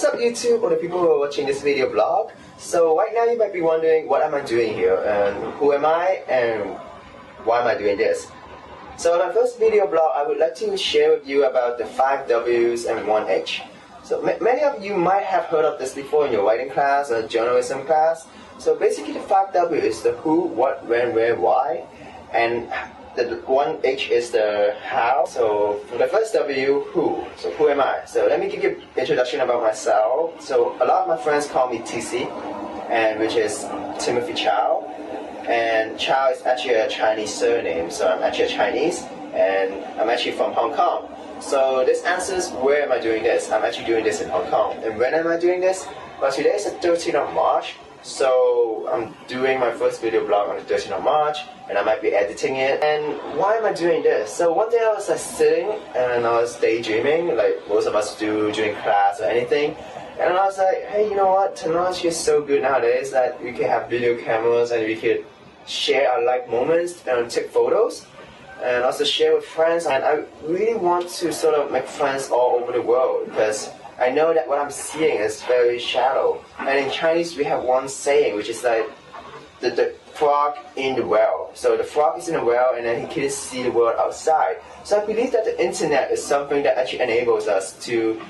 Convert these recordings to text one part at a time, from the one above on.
What's up YouTube or the people who are watching this video blog? So right now you might be wondering, what am I doing here and who am I and why am I doing this? So in my first video blog, I would like to share with you about the 5 W's and 1 H. So many of you might have heard of this before in your writing class or journalism class. So basically the 5 W is the who, what, when, where, why, and the 1 H is the how. So for the first W, who. So who am I? So let me give you an introduction about myself. So a lot of my friends call me TC, and which is Timothy Chow. And Chow is actually a Chinese surname, so I'm actually Chinese, and I'm actually from Hong Kong. So this answers where am I doing this? I'm actually doing this in Hong Kong. And when am I doing this? Well, today is the 13th of March. So I'm doing my first video blog on the 13th of March, and I might be editing it. And why am I doing this? So one day I was sitting and I was daydreaming, like most of us do during class or anything. And I was like, hey, you know what? Technology is so good nowadays that we can have video cameras and we can share our life moments and take photos and also share with friends. And I really want to sort of make friends all over the world, because I know that what I'm seeing is very shallow. And in Chinese we have one saying which is like the frog in the well. So the frog is in the well and then he can't see the world outside. So I believe that the internet is something that actually enables us to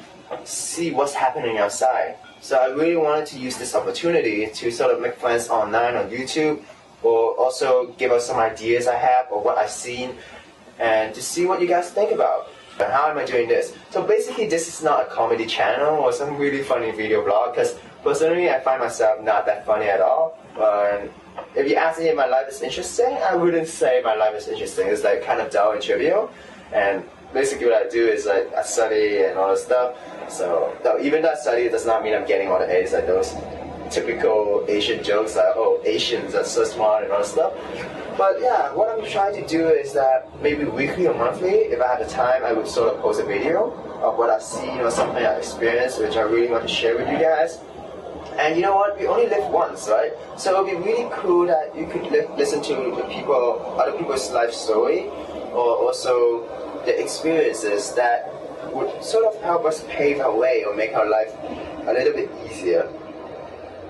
see what's happening outside. So I really wanted to use this opportunity to sort of make friends online on YouTube, or also give us some ideas I have or what I've seen, and to see what you guys think about. And how am I doing this? So basically this is not a comedy channel or some really funny video blog, because personally I find myself not that funny at all. But if you ask me if my life is interesting, I wouldn't say my life is interesting. It's like kind of dull and trivial. And basically what I do is like I study and all that stuff. So even though I study, it does not mean I'm getting all the A's, like those typical Asian jokes like, oh, Asians are so smart and all that stuff. But yeah, what I'm trying to do is that maybe weekly or monthly, if I had the time, I would sort of post a video of what I've seen or something I've experienced, which I really want to share with you guys. And you know what? We only live once, right? So it would be really cool that you could listen to other people's life story, or also the experiences that would sort of help us pave our way or make our life a little bit easier.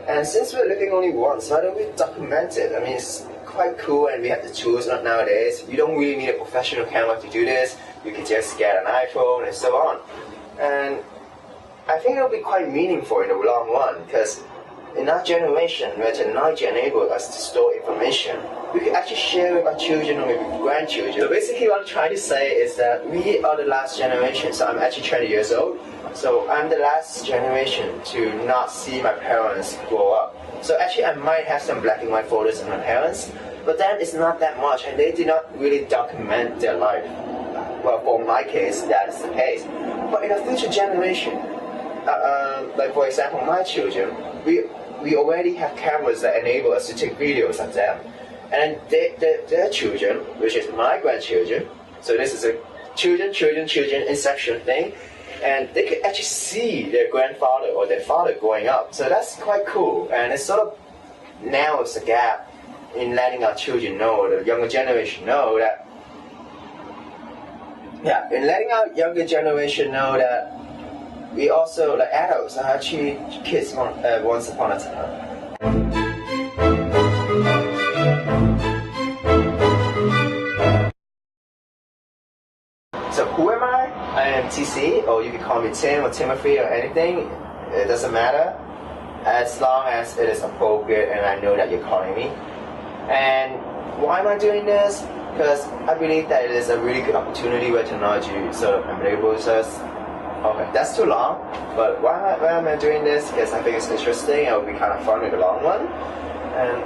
And since we're living only once, why don't we document it? I mean, it's quite cool, and we have the tools nowadays. You don't really need a professional camera to do this. You can just get an iPhone and so on. And I think it'll be quite meaningful in the long run, because in our generation, where technology enables us to store information, we can actually share with our children or maybe grandchildren. So basically what I'm trying to say is that we are the last generation. So I'm actually 20 years old. So I'm the last generation to not see my parents grow up. So actually I might have some black and white photos of my parents, but then it's not that much, and they did not really document their life. Well, for my case, that is the case. But in a future generation, like for example, my children, we already have cameras that enable us to take videos of them. And their children, which is my grandchildren, so this is a children inception thing, and they could actually see their grandfather or their father growing up. So that's quite cool, and it sort of narrows the gap in letting our children know, the younger generation know that, in letting our younger generation know that we also, like adults, are actually kids once upon a time. So who am I? I am TC, or you can call me Tim or Timothy or anything. It doesn't matter, as long as it is appropriate and I know that you're calling me. And why am I doing this? Because I believe that it is a really good opportunity where technology sort of enables us. Okay, that's too long, but why am I doing this? Because I think it's interesting and it will be kind of fun in the long run. And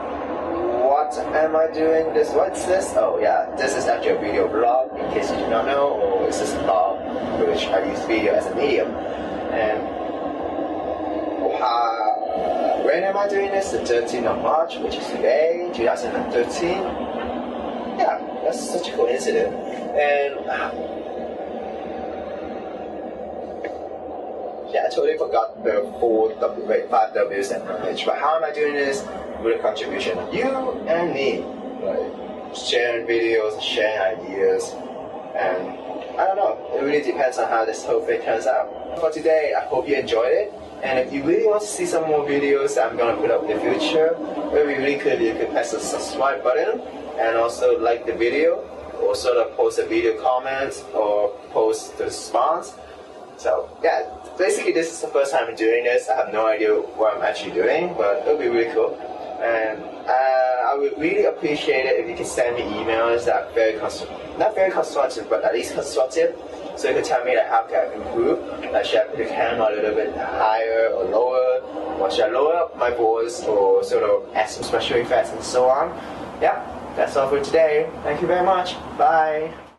what am I doing this? What's this? Oh yeah, this is actually a video blog, in case you do not know, or it's just a blog which I use video as a medium. And when am I doing this? The 13th of March, which is today, 2013. Yeah, that's such a coincidence. And yeah, I totally forgot the 5 W's and 1 H. But how am I doing this? With a contribution of you and me. Like sharing videos, sharing ideas, and I don't know. It really depends on how this whole thing turns out. For today, I hope you enjoyed it. And if you really want to see some more videos I'm gonna put up in the future, it would be really cool if you could press the subscribe button and also like the video, or sort of post a video comment or post the response. So yeah, basically this is the first time I'm doing this. I have no idea what I'm actually doing, but it'll be really cool. And I would really appreciate it if you can send me emails that are not very constructive, but at least constructive. So you can tell me like how can I improve? Like should I put the camera a little bit higher or lower? Or should I lower up my voice or sort of add some special effects and so on? Yeah, that's all for today. Thank you very much. Bye.